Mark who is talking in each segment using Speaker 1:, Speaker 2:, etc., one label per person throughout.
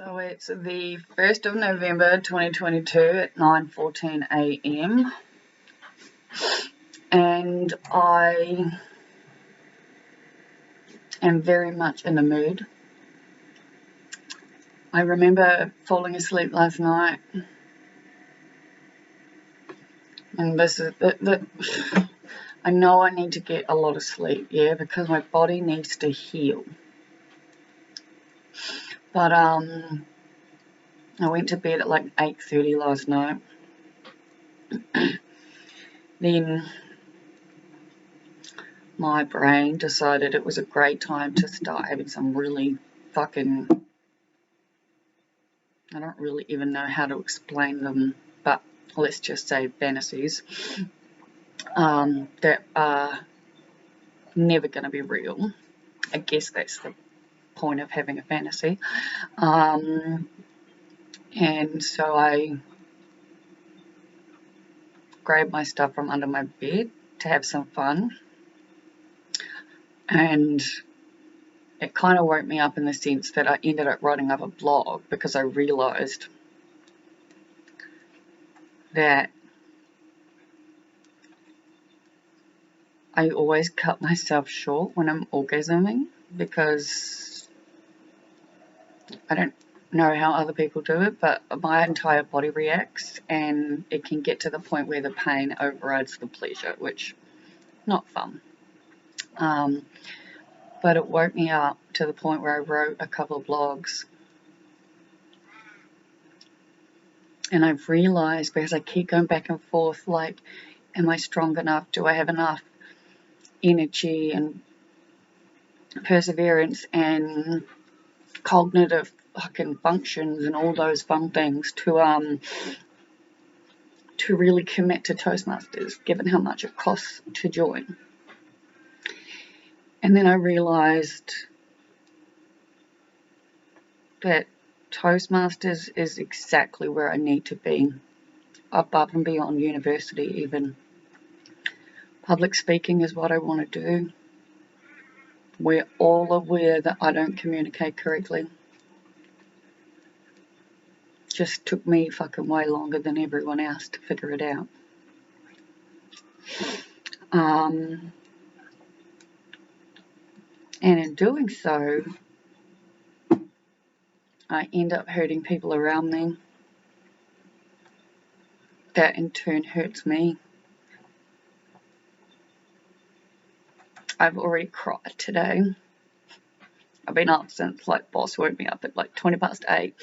Speaker 1: So it's the 1st of November 2022 at 9:14 a.m. and I am very much in the mood. I remember falling asleep last night, and this is I know I need to get a lot of sleep, yeah, because my body needs to heal. But I went to bed at like 8:30 last night. Then my brain decided it was a great time to start having some really fucking, I don't really even know how to explain them, but let's just say fantasies that are never going to be real. I guess that's the point of having a fantasy. And so I grabbed my stuff from under my bed to have some fun. And it kind of woke me up in the sense that I ended up writing up a blog because I realized that I always cut myself short when I'm orgasming because I don't know how other people do it, but my entire body reacts and it can get to the point where the pain overrides the pleasure, which not fun. But it woke me up to the point where I wrote a couple of blogs. And I've realized, because I keep going back and forth, like, am I strong enough? Do I have enough energy and perseverance and cognitive fucking functions and all those fun things to really commit to Toastmasters, given how much it costs to join? And then I realized that Toastmasters is exactly where I need to be, above and beyond university even. Public speaking is what I want to do. We're all aware that I don't communicate correctly. Just took me fucking way longer than everyone else to figure it out. And in doing so, I end up hurting people around me. That in turn hurts me. I've already cried today. I've been up since boss woke me up at 8:20,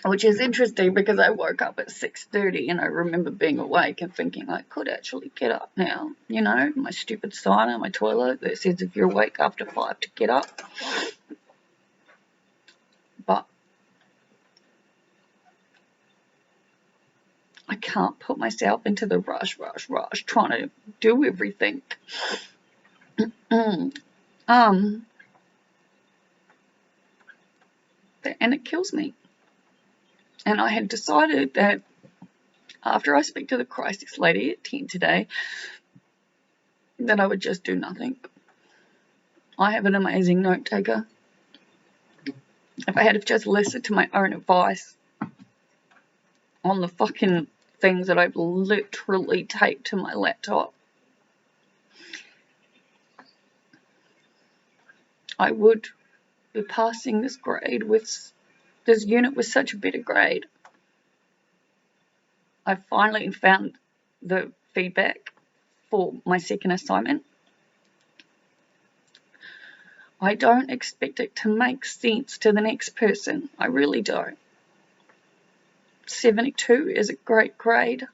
Speaker 1: which is interesting because I woke up at 6:30 and I remember being awake and thinking I could actually get up now. You know, my stupid sign on my toilet that says if you're awake after 5 to get up. But I can't put myself into the rush trying to do everything. And it kills me. And I had decided that after I speak to the crisis lady at 10 today, that I would just do nothing. I have an amazing note taker. If I had just listened to my own advice on the fucking things that I've literally taped to my laptop, I would be passing this unit with such a better grade. I finally found the feedback for my second assignment. I don't expect it to make sense to the next person. I really don't. 72 is a great grade.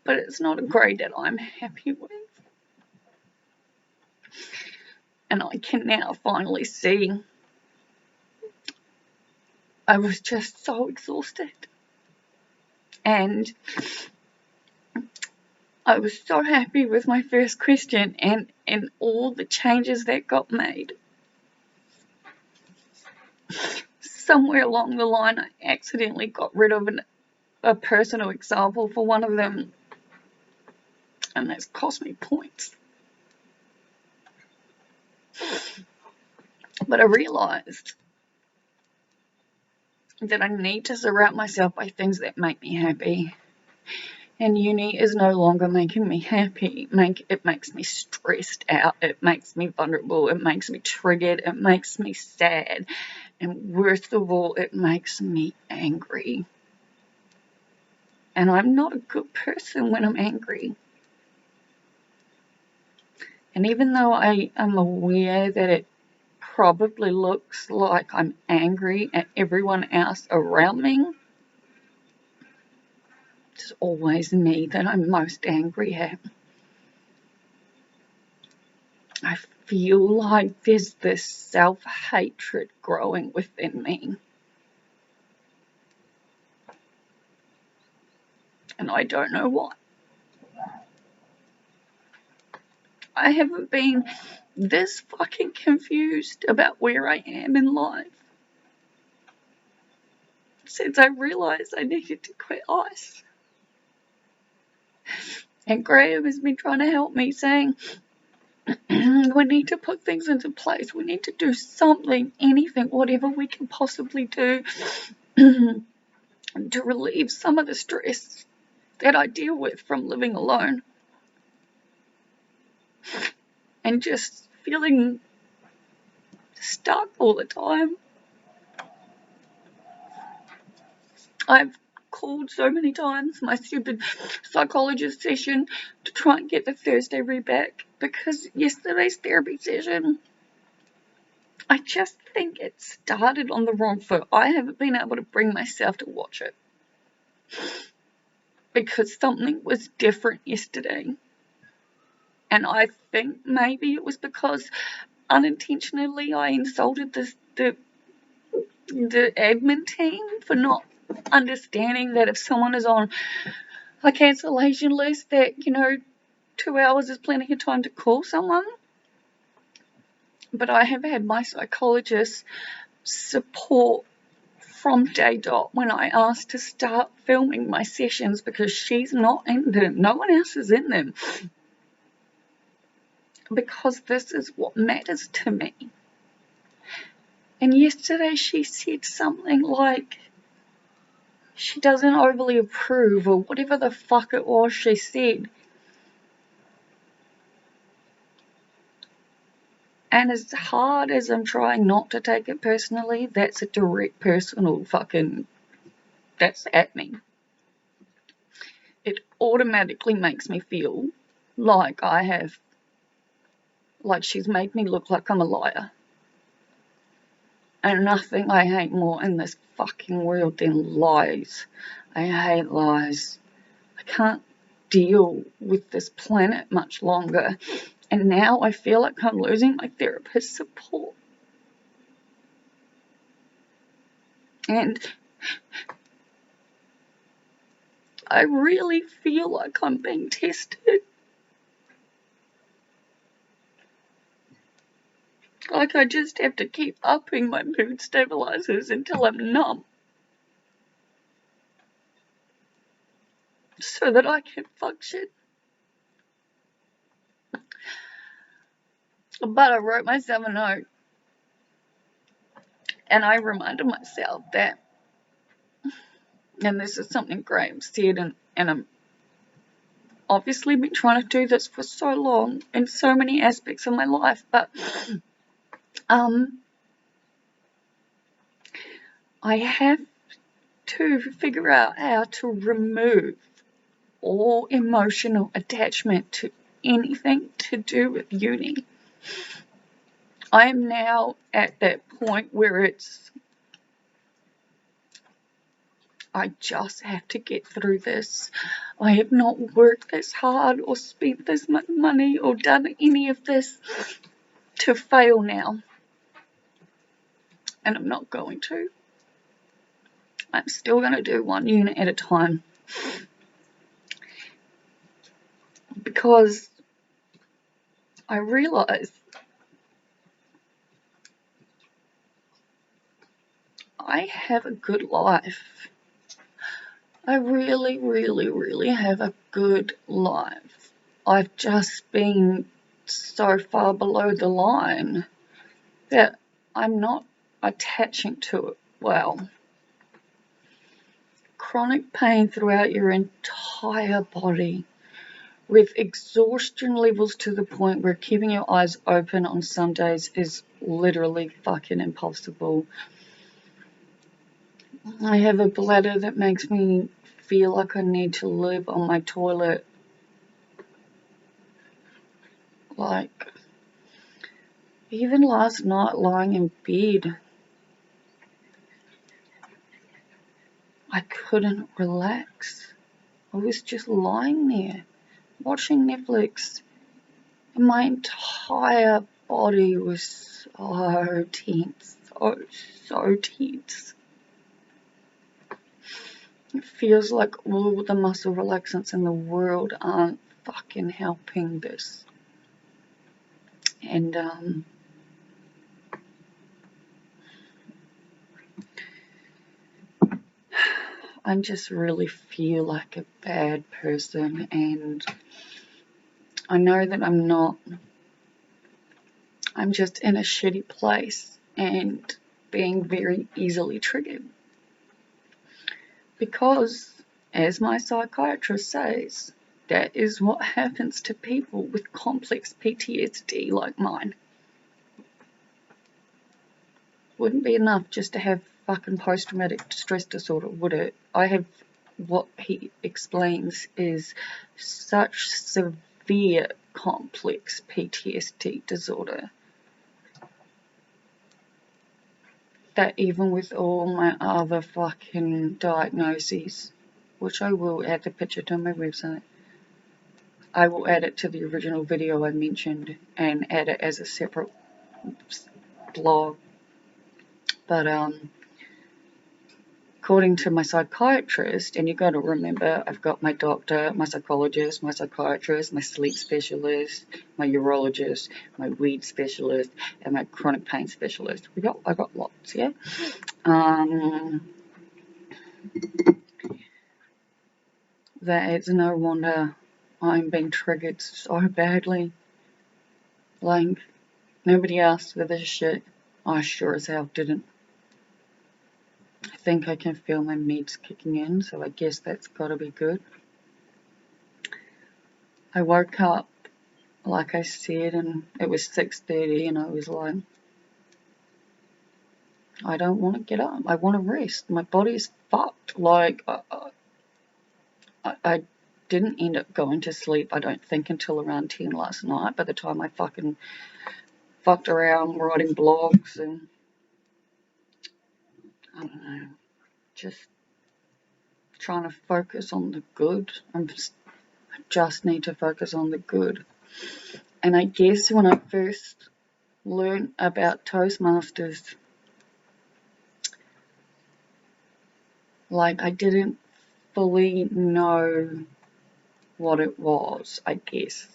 Speaker 1: But it's not a grade that I'm happy with. And I can now finally see I was just so exhausted. And I was so happy with my first question and all the changes that got made. Somewhere along the line, I accidentally got rid of a personal example for one of them. And that's cost me points. But I realised that I need to surround myself by things that make me happy. And uni is no longer making me happy. It makes me stressed out. It makes me vulnerable. It makes me triggered. It makes me sad. And worst of all, it makes me angry. And I'm not a good person when I'm angry. And even though I am aware that it probably looks like I'm angry at everyone else around me, it's always me that I'm most angry at. I feel like there's this self-hatred growing within me. And I don't know why. I haven't been this fucking confused about where I am in life since I realised I needed to quit ice. And Graham has been trying to help me, saying, we need to put things into place. We need to do something, anything, whatever we can possibly do to relieve some of the stress that I deal with from living alone. And just feeling stuck all the time. I've called so many times my stupid psychologist session to try and get the Thursday read back, because yesterday's therapy session, I just think it started on the wrong foot. I haven't been able to bring myself to watch it because something was different yesterday. And I think maybe it was because unintentionally I insulted the admin team for not understanding that if someone is on a cancellation list that, 2 hours is plenty of time to call someone. But I have had my psychologist support from day dot when I asked to start filming my sessions, because she's not in them. No one else is in them. Because this is what matters to me. And yesterday she said something like she doesn't overly approve, or whatever the fuck it was she said. And as hard as I'm trying not to take it personally, that's a direct personal fucking, that's at me. It automatically makes me feel like she's made me look like I'm a liar. And nothing I hate more in this fucking world than lies. I hate lies. I can't deal with this planet much longer. And now I feel like I'm losing my therapist support. And I really feel like I'm being tested. Like I just have to keep upping my mood stabilizers until I'm numb, so that I can function. But I wrote myself a note, and I reminded myself that, and this is something Graham said, and I'm obviously been trying to do this for so long in so many aspects of my life, but I have to figure out how to remove all emotional attachment to anything to do with uni. I am now at that point where I just have to get through this. I have not worked this hard or spent this much money or done any of this to fail now. And I'm not going to. I'm still going to do one unit at a time. Because I realise I have a good life. I really, really, really have a good life. I've just been so far below the line that I'm not attaching to it well. Chronic pain throughout your entire body, with exhaustion levels to the point where keeping your eyes open on some days is literally fucking impossible. I have a bladder that makes me feel like I need to live on my toilet. Like, even last night lying in bed, I couldn't relax. I was just lying there, watching Netflix, and my entire body was so tense, so tense. It feels like all the muscle relaxants in the world aren't fucking helping this. And I just really feel like a bad person, and I know that I'm not. I'm just in a shitty place and being very easily triggered. Because, as my psychiatrist says, that is what happens to people with complex PTSD like mine. Wouldn't be enough just to have fucking post-traumatic stress disorder, would it? I have what he explains is such severe complex PTSD disorder that even with all my other fucking diagnoses, which I will add the picture to my website, I will add it to the original video I mentioned and add it as a separate blog. But according to my psychiatrist, and you got to remember, I've got my doctor, my psychologist, my psychiatrist, my sleep specialist, my urologist, my weed specialist, and my chronic pain specialist. I got lots, yeah. That it's no wonder I'm being triggered so badly. Like, nobody asked for this shit. I sure as hell didn't. I think I can feel my meds kicking in, so I guess that's gotta be good. I woke up, like I said, and it was 6:30, and I was like, I don't want to get up. I want to rest. My body's fucked. Like, I didn't end up going to sleep, I don't think, until around 10 last night, by the time I fucking fucked around writing blogs and, I don't know, just trying to focus on the good. I just need to focus on the good. And I guess when I first learned about Toastmasters, like, I didn't fully know what it was, I guess.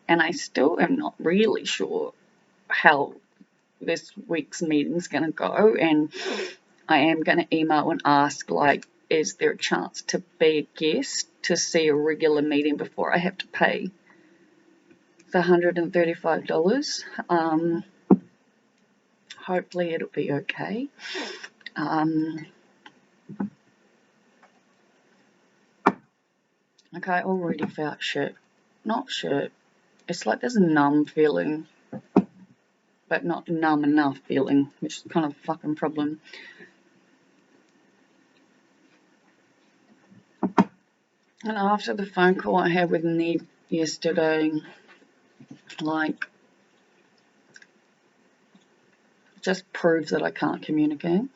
Speaker 1: And I still am not really sure how this week's meeting's going to go. And I am going to email and ask, like, is there a chance to be a guest to see a regular meeting before I have to pay the $135? Hopefully it'll be okay. Like, I already felt shit. Not shit. It's like there's a numb feeling, but not numb enough feeling, which is kind of a fucking problem. And after the phone call I had with Ned yesterday, like, just proves that I can't communicate.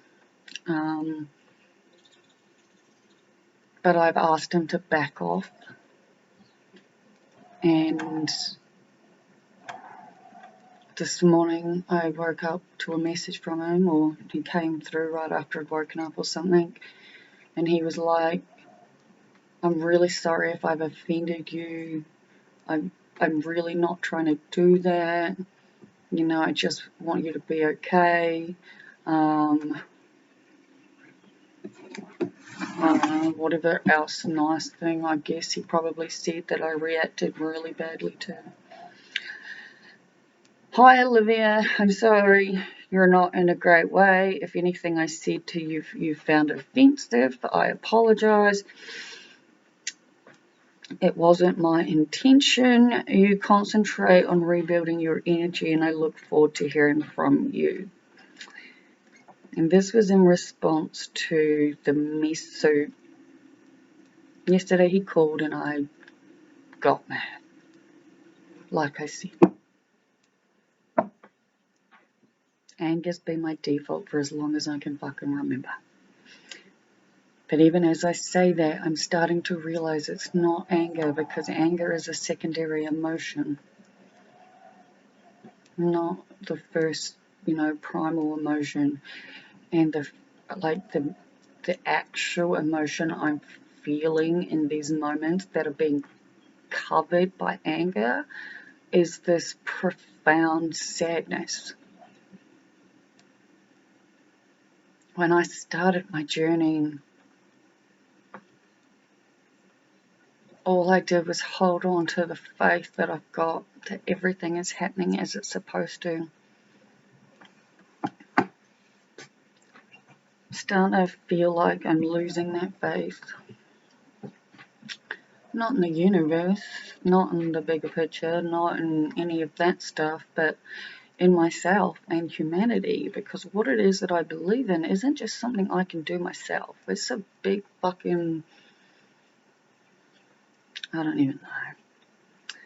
Speaker 1: But I've asked him to back off. And this morning I woke up to a message from him, or he came through right after I'd woken up or something, and he was like, I'm really sorry if I've offended you. I'm really not trying to do that. You know, I just want you to be okay. Whatever else nice thing, I guess he probably said that I reacted really badly to. Hi Olivia, I'm sorry. You're not in a great way. If anything I said to you, you found offensive, I apologize. It wasn't my intention. You concentrate on rebuilding your energy, and I look forward to hearing from you. And this was in response to the mess. So yesterday he called and I got mad. Like I said, anger's been my default for as long as I can fucking remember. But even as I say that, I'm starting to realize it's not anger, because anger is a secondary emotion, not the first, primal emotion. And the actual emotion I'm feeling in these moments that are being covered by anger is this profound sadness. When I started my journey, all I did was hold on to the faith that I've got, that everything is happening as it's supposed to. I'm starting to feel like I'm losing that faith. Not in the universe, not in the bigger picture, not in any of that stuff, but in myself and humanity, because what it is that I believe in isn't just something I can do myself. It's a big fucking, I don't even know.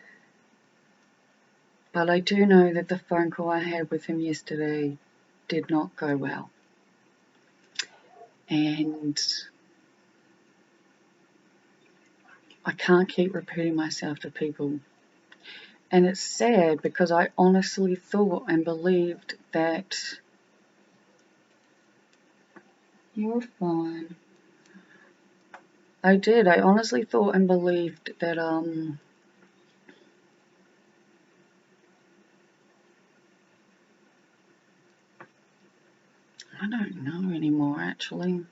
Speaker 1: But I do know that the phone call I had with him yesterday did not go well. And I can't keep repeating myself to people. And it's sad because I honestly thought and believed that you're fine. I did. I honestly thought and believed that, I don't know anymore, actually.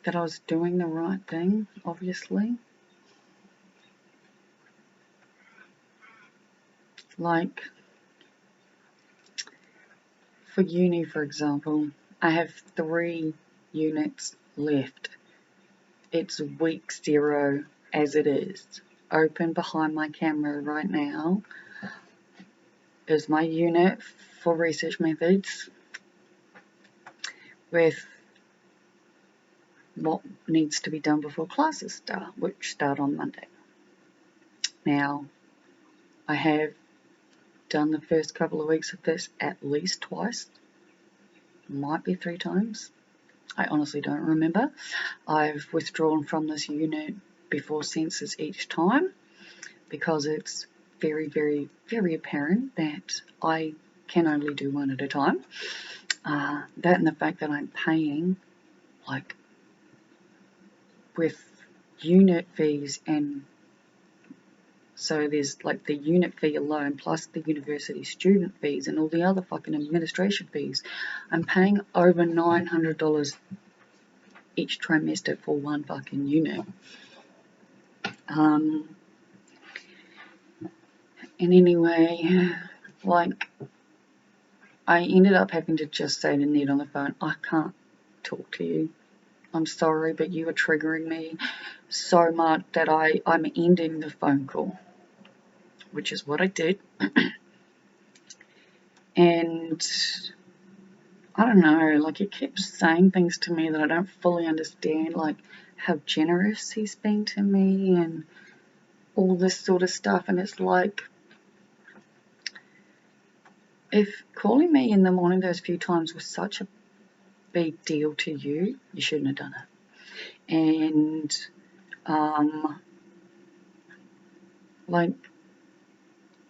Speaker 1: That I was doing the right thing, obviously. Like, for uni, for example, I have 3 units left. It's week 0 as it is. Open behind my camera right now is my unit for research methods with what needs to be done before classes start, which start on Monday. Now, I have done the first couple of weeks of this at least twice, might be 3 times. I honestly don't remember. I've withdrawn from this unit before census each time because it's very, very, very apparent that I can only do one at a time. That and the fact that I'm paying, like, with unit fees, and so there's like the unit fee alone plus the university student fees and all the other fucking administration fees. I'm paying over $900 each trimester for one fucking unit. And anyway, like, I ended up having to just say to Ned on the phone, I can't talk to you. I'm sorry, but you are triggering me so much that I'm ending the phone call, which is what I did. And I don't know, like, he keeps saying things to me that I don't fully understand, like how generous he's been to me and all this sort of stuff. And it's like, if calling me in the morning those few times was such a big deal to you, you shouldn't have done it. And like,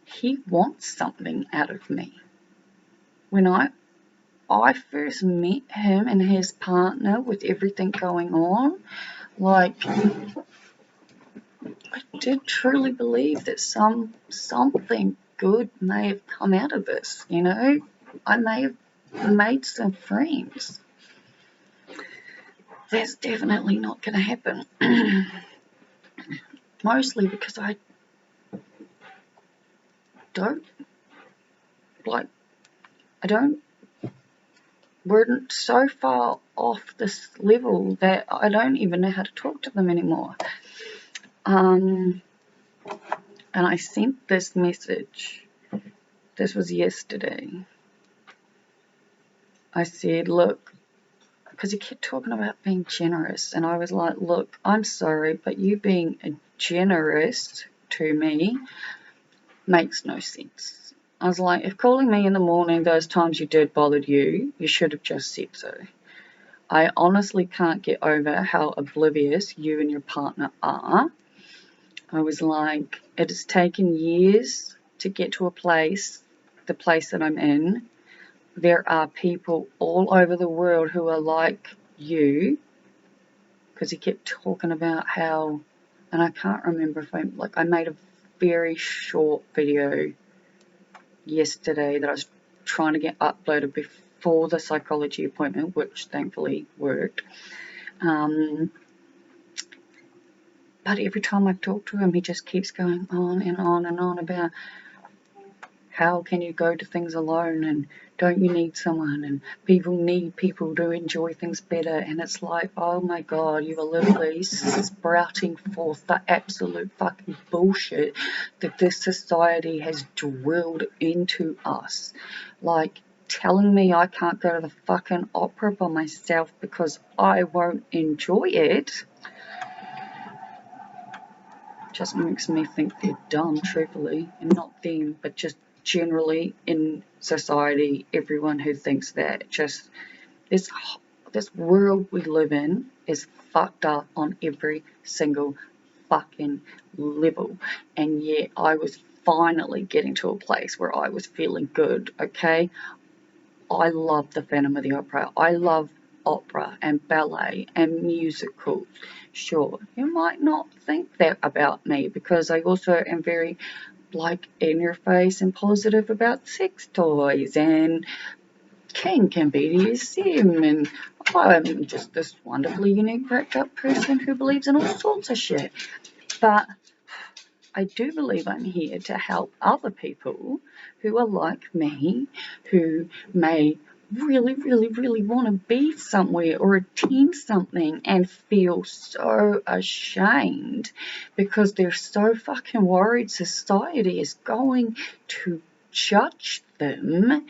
Speaker 1: he wants something out of me. When I first met him and his partner with everything going on, like, I did truly believe that something good may have come out of this, I may have made some friends. That's definitely not going to happen. Mostly because I don't, like, we're so far off this level that I don't even know how to talk to them anymore. And I sent this message. This was yesterday. I said, look, because he kept talking about being generous, and I was like, look, I'm sorry, but you being generous to me makes no sense. I was like, if calling me in the morning those times you did bothered you, you should have just said so. I honestly can't get over how oblivious you and your partner are. I was like, it has taken years to get to a place, the place that I'm in. There are people all over the world who are like you, because he kept talking about how, and I can't remember if I made a very short video yesterday that I was trying to get uploaded before the psychology appointment, which thankfully worked. But every time I talk to him, he just keeps going on and on and on about how can you go to things alone, and don't you need someone, and people need people to enjoy things better. And it's like, oh my God, you are literally sprouting forth the absolute fucking bullshit that this society has drilled into us. Like, telling me I can't go to the fucking opera by myself because I won't enjoy it just makes me think they're dumb, truthfully, and not them, but just generally in society, everyone who thinks that. Just this world we live in is fucked up on every single fucking level, and yet I was finally getting to a place where I was feeling good. Okay, I love the Phantom of the Opera. I love opera and ballet and musicals. Sure, you might not think that about me because I also am very in your face and positive about sex toys and kink and BDSM, and I'm just this wonderfully unique, wrapped up person who believes in all sorts of shit. But I do believe I'm here to help other people who are like me, who may really, really, really want to be somewhere or attend something and feel so ashamed because they're so fucking worried society is going to judge them.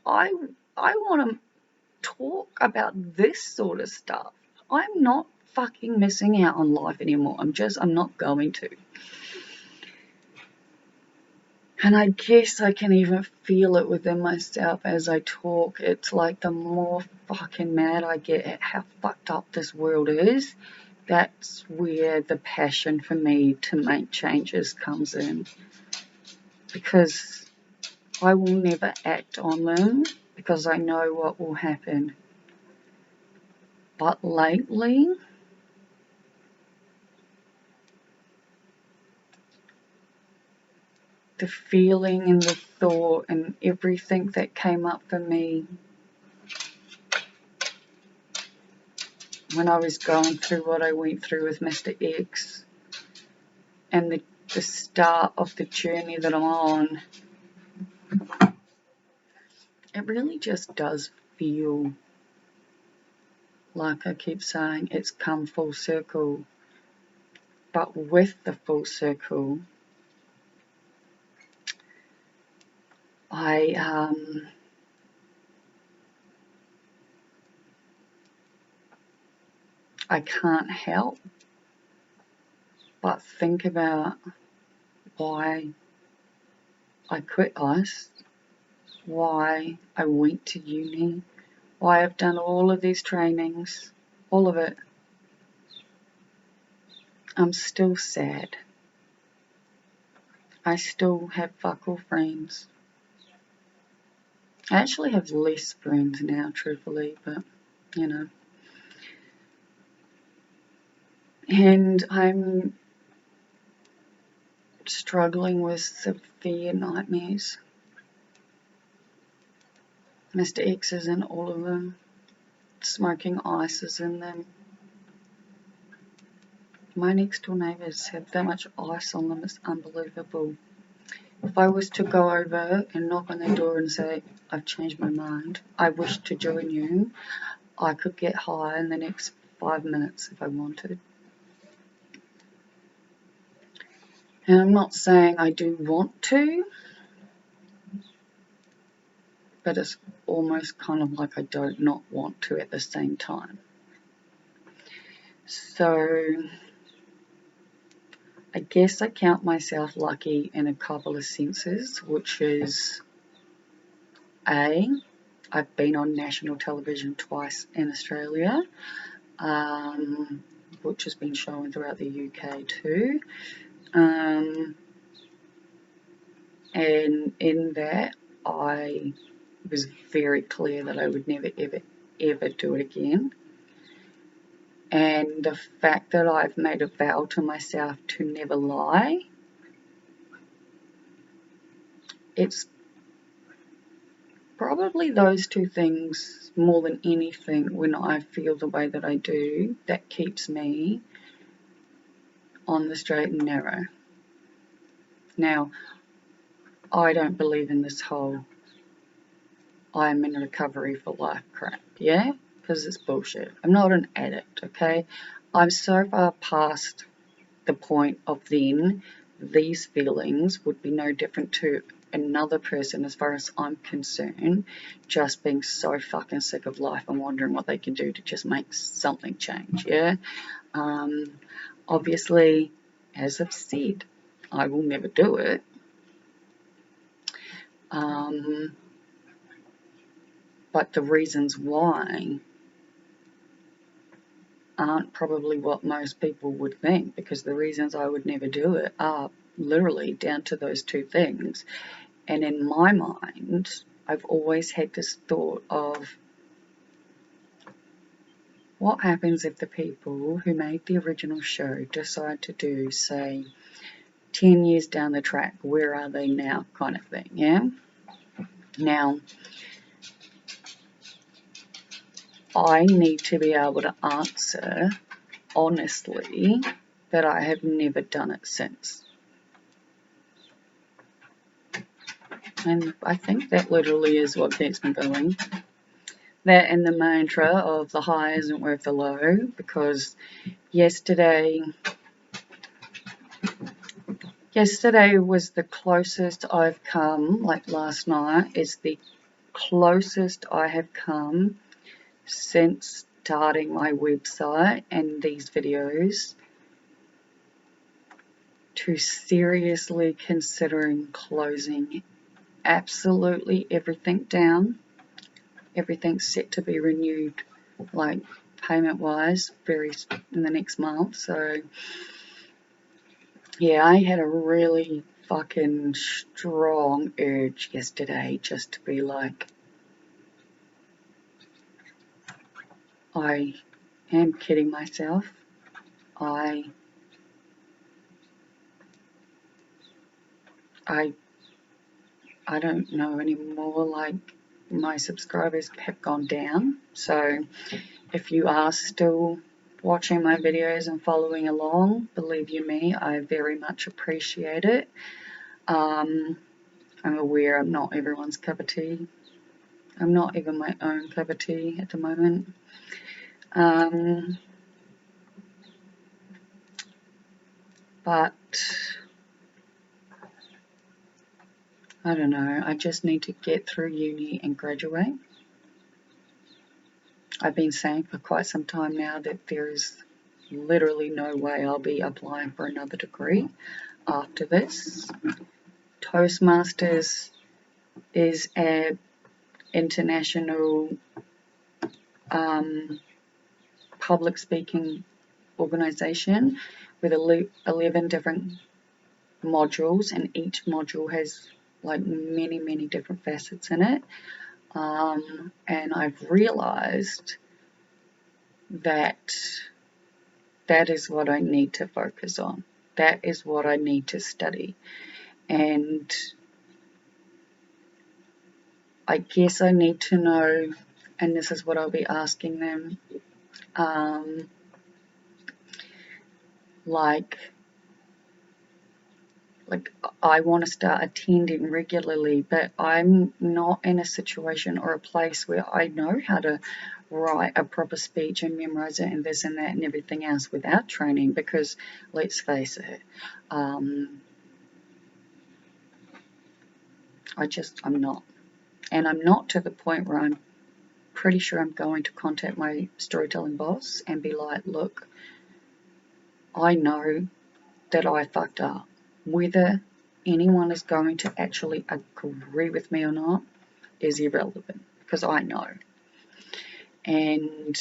Speaker 1: I want to talk about this sort of stuff. I'm not fucking missing out on life anymore. I'm not going to. And I guess I can even feel it within myself as I talk. It's like the more fucking mad I get at how fucked up this world is, that's where the passion for me to make changes comes in. Because I will never act on them because I know what will happen. But lately, the feeling and the thought and everything that came up for me when I was going through what I went through with Mr. X and the start of the journey that I'm on, it really just does feel like I keep saying it's come full circle. But with the full circle, I can't help but think about why I quit ICE, why I went to uni, why I've done all of these trainings, all of it. I'm still sad. I still have fuck all friends. I actually have less friends now, truthfully, but, you know. And I'm struggling with severe nightmares. Mr. X is in all of them. Smoking ice is in them. My next door neighbours have that much ice on them, it's unbelievable. if I was to go over and knock on their door and say, I've changed my mind, I wish to join you, I could get high in the next 5 minutes if I wanted. And I'm not saying I do want to, but it's almost kind of like I don't not want to at the same time. So I guess I count myself lucky in a couple of senses, which is I've been on national television twice in Australia, which has been shown throughout the UK too. And in that, I was very clear that I would never, ever do it again. And the fact that I've made a vow to myself to never lie, it's probably those two things more than anything when I feel the way that I do that keeps me on the straight and narrow. Now, I don't believe in this whole I'm in recovery for life crap, yeah? Because it's bullshit. I'm not an addict, okay? I'm so far past the point of then these feelings would be no different to another person as far as I'm concerned, just being so fucking sick of life and wondering what they can do to just make something change, yeah? Obviously, as I've said, I will never do it. But the reasons why aren't probably what most people would think, because the reasons I would never do it are literally down to those two things. And in my mind, I've always had this thought of what happens if the people who made the original show decide to do, say, 10 years down the track, where are they now kind of thing, yeah? Now, I need to be able to answer honestly that I have never done it since. And I think that literally is what keeps me going. That and the mantra of the high isn't worth the low, because yesterday was the closest I've come, like last night is the closest I have come since starting my website and these videos to seriously considering closing absolutely everything down. Everything's set to be renewed, like payment wise, in the next month. So yeah, I had a really fucking strong urge yesterday just to be like, I am kidding myself. I don't know anymore, like my subscribers have gone down. So if you are still watching my videos and following along, believe you me, I very much appreciate it. I'm aware I'm not everyone's cup of tea. I'm not even my own cup of tea at the moment. But I don't know, I just need to get through uni and graduate. I've been saying for quite some time now that there is literally no way I'll be applying for another degree after this. Toastmasters is an international public speaking organisation with 11 different modules, and each module has like many different facets in it. And I've realised that is what I need to focus on. That is what I need to study. And I guess I need to know, and this is what I'll be asking them, like like, I want to start attending regularly, but I'm not in a situation or a place where I know how to write a proper speech and memorize it and this and that and everything else without training, because let's face it, I'm not. And I'm not to the point where I'm pretty sure I'm going to contact my storytelling boss and be like, look, I know that I fucked up. Whether anyone is going to actually agree with me or not is irrelevant, because I know. And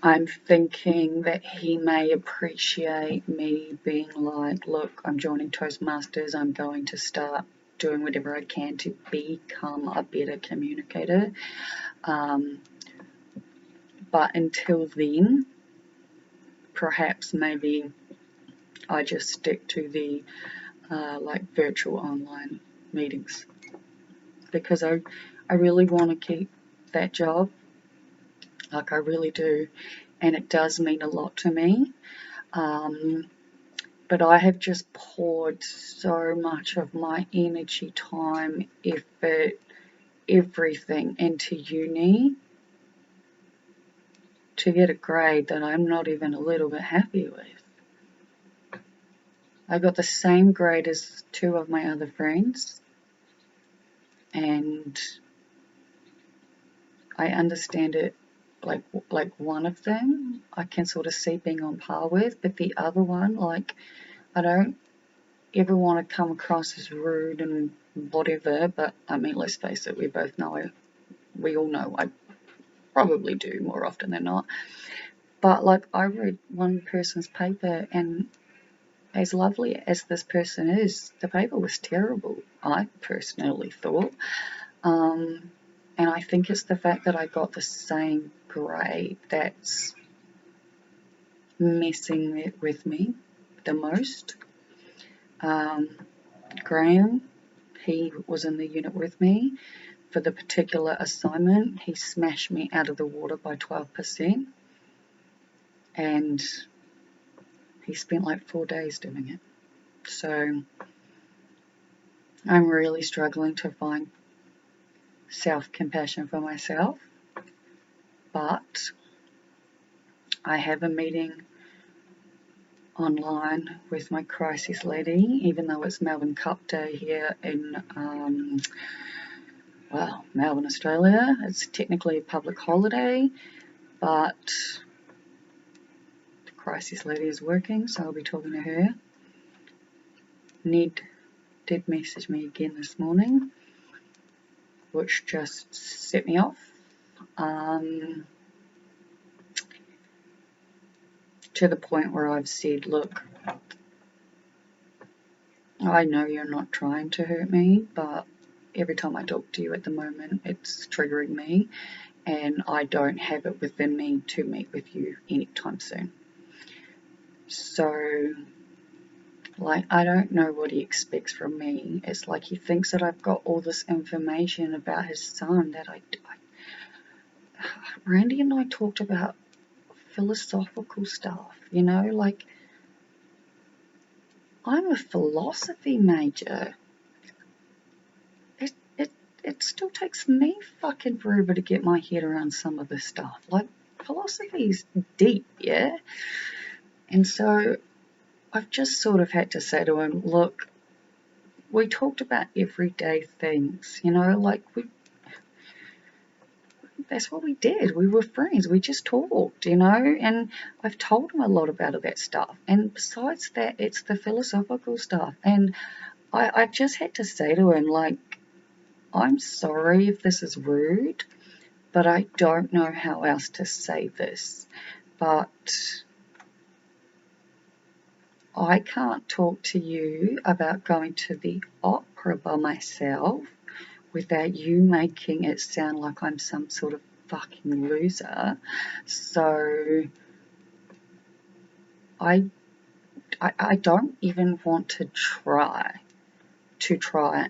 Speaker 1: I'm thinking that he may appreciate me being like, look, I'm joining Toastmasters, I'm going to start doing whatever I can to become a better communicator. But until then, perhaps maybe I just stick to the like virtual online meetings, because I really want to keep that job, like I really do, and it does mean a lot to me. But I have just poured so much of my energy, time, effort, everything into uni to get a grade that I'm not even a little bit happy with. I got the same grade as two of my other friends, and I understand it, like one of them I can sort of see being on par with, but the other one, like, I don't ever want to come across as rude and whatever, but I mean, let's face it, we all know I probably do more often than not. But like, I read one person's paper, and as lovely as this person is, the paper was terrible, I personally thought. And I think it's the fact that I got the same grade that's messing with me the most. Graham, he was in the unit with me. For the particular assignment, he smashed me out of the water by 12%. And he spent like 4 days doing it. So I'm really struggling to find self-compassion for myself. But I have a meeting online with my crisis lady, even though it's Melbourne Cup Day here in Melbourne, Australia. It's technically a public holiday, but the crisis lady is working, so I'll be talking to her. Ned did message me again this morning, which just set me off. To the point where I've said, look, I know you're not trying to hurt me, but every time I talk to you at the moment, it's triggering me, and I don't have it within me to meet with you anytime soon. So, like, I don't know what he expects from me. It's like he thinks that I've got all this information about his son that Randy and I talked about philosophical stuff, you know, like, I'm a philosophy major. It still takes me fucking forever to get my head around some of this stuff. Like, philosophy's deep, yeah? And so I've just sort of had to say to him, look, we talked about everyday things, you know, like, that's what we did. We were friends. We just talked, you know, and I've told him a lot about that stuff. And besides that, it's the philosophical stuff. And I just had to say to him, like, I'm sorry if this is rude, but I don't know how else to say this. But I can't talk to you about going to the opera by myself without you making it sound like I'm some sort of fucking loser. So I don't even want to try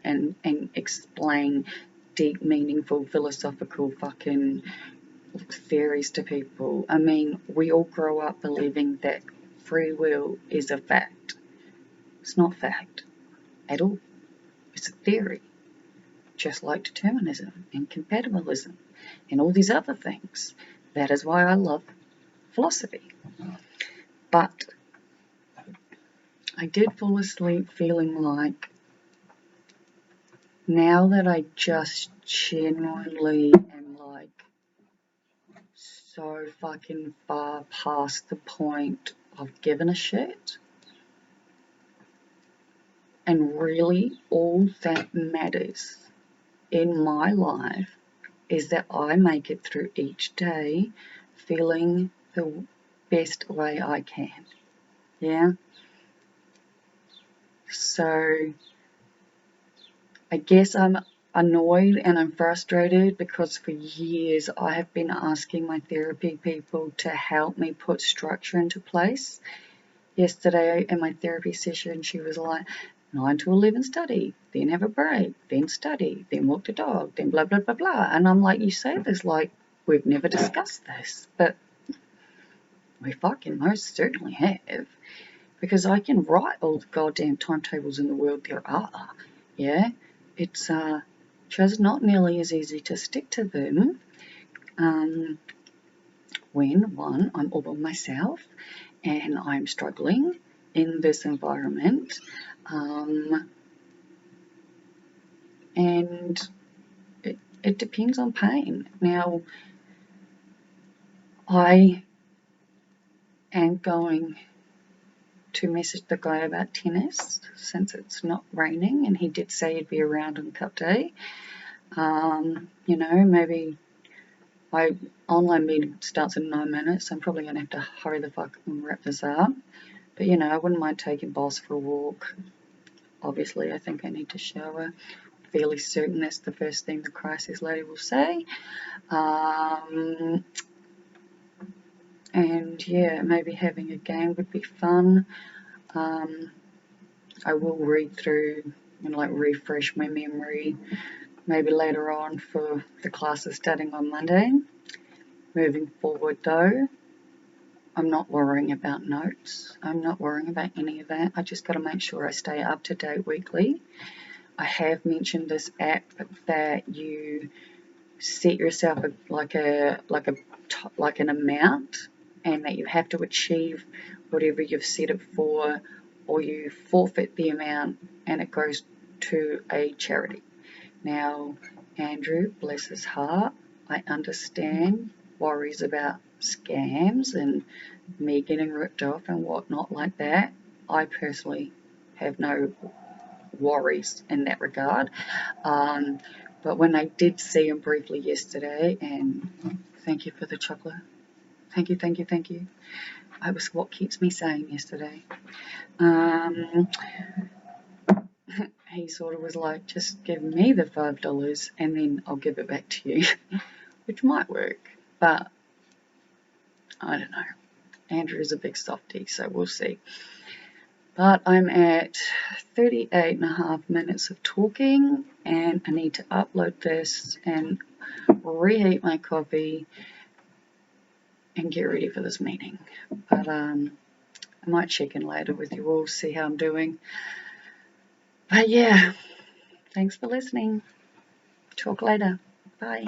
Speaker 1: and explain deep, meaningful, philosophical fucking theories to people. I mean, we all grow up believing that free will is a fact. It's not fact at all. It's a theory, just like determinism and compatibilism and all these other things. That is why I love philosophy. But I did fall asleep feeling like now that I just genuinely am like so fucking far past the point of giving a shit, and really all that matters in my life is that I make it through each day feeling the best way I can. Yeah? So I guess I'm annoyed and I'm frustrated because for years I have been asking my therapy people to help me put structure into place. Yesterday in my therapy session, she was like, 9 to 11 study, then have a break, then study, then walk the dog, then blah, blah, blah, blah. And I'm like, you say this like we've never discussed this, but we fucking most certainly have. Because I can write all the goddamn timetables in the world there are, yeah? It's just not nearly as easy to stick to them when, one, I'm all by myself and I'm struggling in this environment, and it depends on pain. Now, I am going to message the guy about tennis since it's not raining, and he did say he'd be around on Cup Day. You know, maybe my online meeting starts in 9 minutes. I'm probably going to have to hurry the fuck and wrap this up. But, you know, I wouldn't mind taking Boss for a walk. Obviously, I think I need to shower. Fairly certain that's the first thing the crisis lady will say. And yeah, maybe having a game would be fun. I will read through and like refresh my memory maybe later on for the classes starting on Monday. Moving forward though, I'm not worrying about notes. I'm not worrying about any of that. I just got to make sure I stay up to date weekly. I have mentioned this app that you set yourself like an amount, and that you have to achieve whatever you've set it for, or you forfeit the amount and it goes to a charity. Now, Andrew, bless his heart, I understand worries about scams and me getting ripped off and whatnot like that. I personally have no worries in that regard. But when I did see him briefly yesterday, and thank you for the chocolate. Thank you, thank you, thank you. It was what keeps me sane yesterday. He sort of was like, just give me the $5 and then I'll give it back to you, which might work, but I don't know. Andrew's a big softie, so we'll see. But I'm at 38.5 minutes of talking, and I need to upload this and reheat my coffee and get ready for this meeting. But I might check in later with you all, see how I'm doing. But yeah, thanks for listening. Talk later. Bye.